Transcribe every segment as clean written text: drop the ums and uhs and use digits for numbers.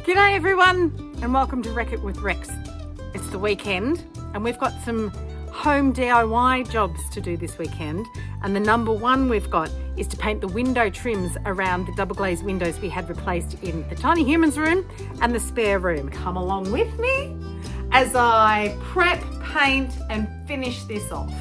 G'day everyone and welcome to Wreck It with Rex. It's the weekend and we've got some home DIY jobs to do this weekend, and the number one we've got is to paint the window trims around the double glazed windows we had replaced in the tiny humans room and the spare room. Come along with me as I prep, paint and finish this off.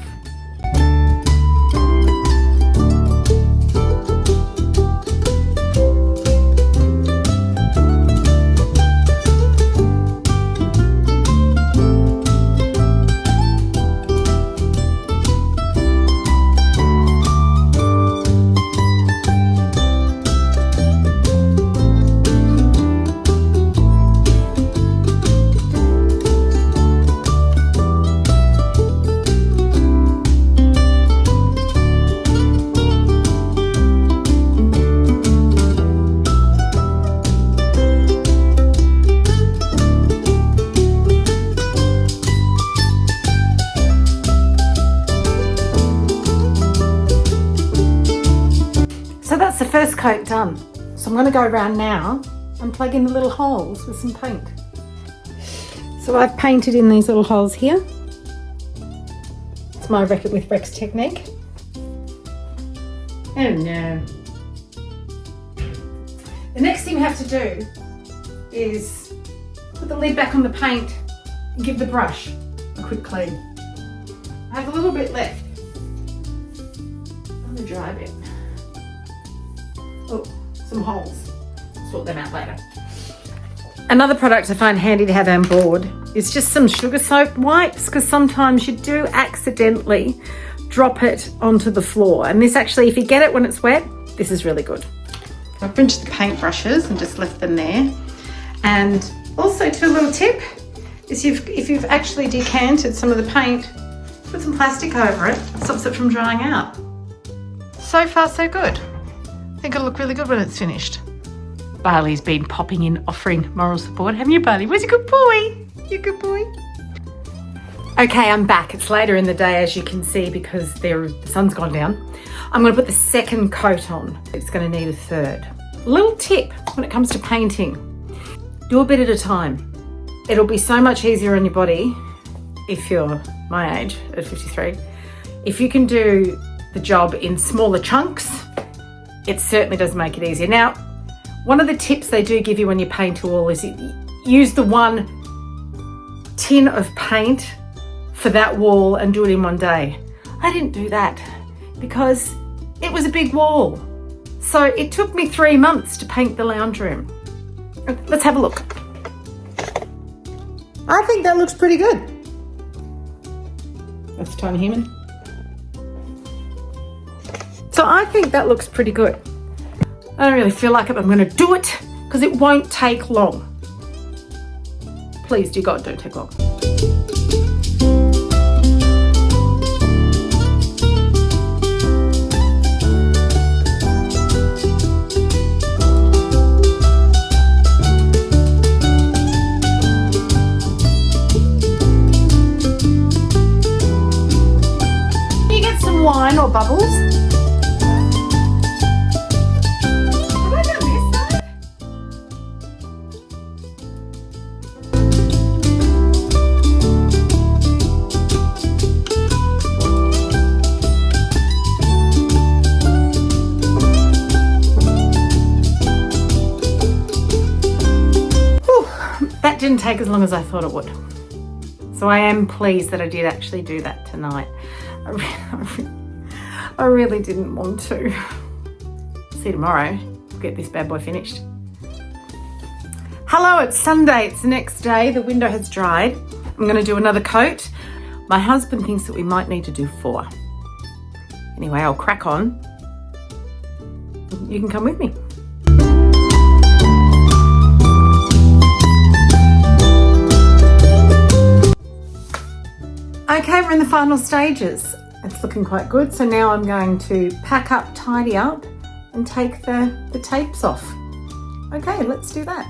So that's the first coat done. So I'm going to go around now and plug in the little holes with some paint. So I've painted in these little holes here. It's my Wreck It with Rex technique. Oh no. The next thing we have to do is put the lid back on the paint and give the brush a quick clean. I have a little bit left on the dry bit. Oh, some holes. Sort them out later. Another product I find handy to have on board is just some sugar soaked wipes, because sometimes you do accidentally drop it onto the floor. And this actually, if you get it when it's wet, this is really good. I've rinsed the paint brushes and just left them there. And also, too, a little tip is if you've actually decanted some of the paint, put some plastic over it, stops it from drying out. So far, so good. I think it'll look really good when it's finished. Barley's been popping in, offering moral support. Haven't you, Barley? Where's your good boy? You good boy? Okay, I'm back. It's later in the day, as you can see, because the sun's gone down. I'm going to put the second coat on. It's going to need a third. Little tip when it comes to painting. Do a bit at a time. It'll be so much easier on your body if you're my age, at 53. If you can do the job in smaller chunks, it certainly does make it easier. Now, one of the tips they do give you when you paint a wall is use the one tin of paint for that wall and do it in one day. I didn't do that because it was a big wall. So it took me 3 months to paint the lounge room. Let's have a look. I think that looks pretty good. That's a tiny human. So I think that looks pretty good. I don't really feel like it, but I'm going to do it because it won't take long. Please, dear God, don't take long. Can you get some wine or bubbles? That didn't take as long as I thought it would. So I am pleased that I did actually do that tonight. I really didn't want to. See you tomorrow. Get this bad boy finished. Hello, it's Sunday. It's the next day. The window has dried. I'm going to do another coat. My husband thinks that we might need to do 4. Anyway, I'll crack on. You can come with me. Okay, we're in the final stages. It's looking quite good. So now I'm going to pack up, tidy up and take the tapes off. Okay, let's do that.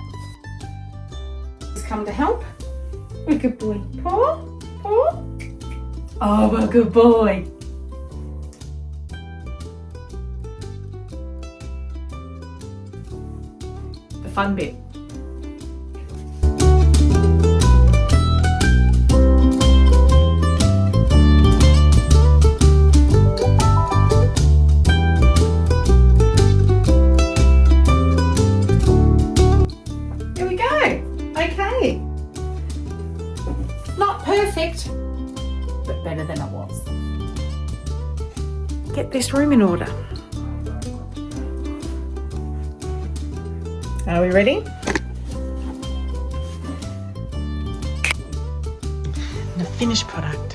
Just come to help. A good boy. Paw, paw. Oh, a good boy. The fun bit. but better than it was. Get this room in order. Are we ready? The finished product.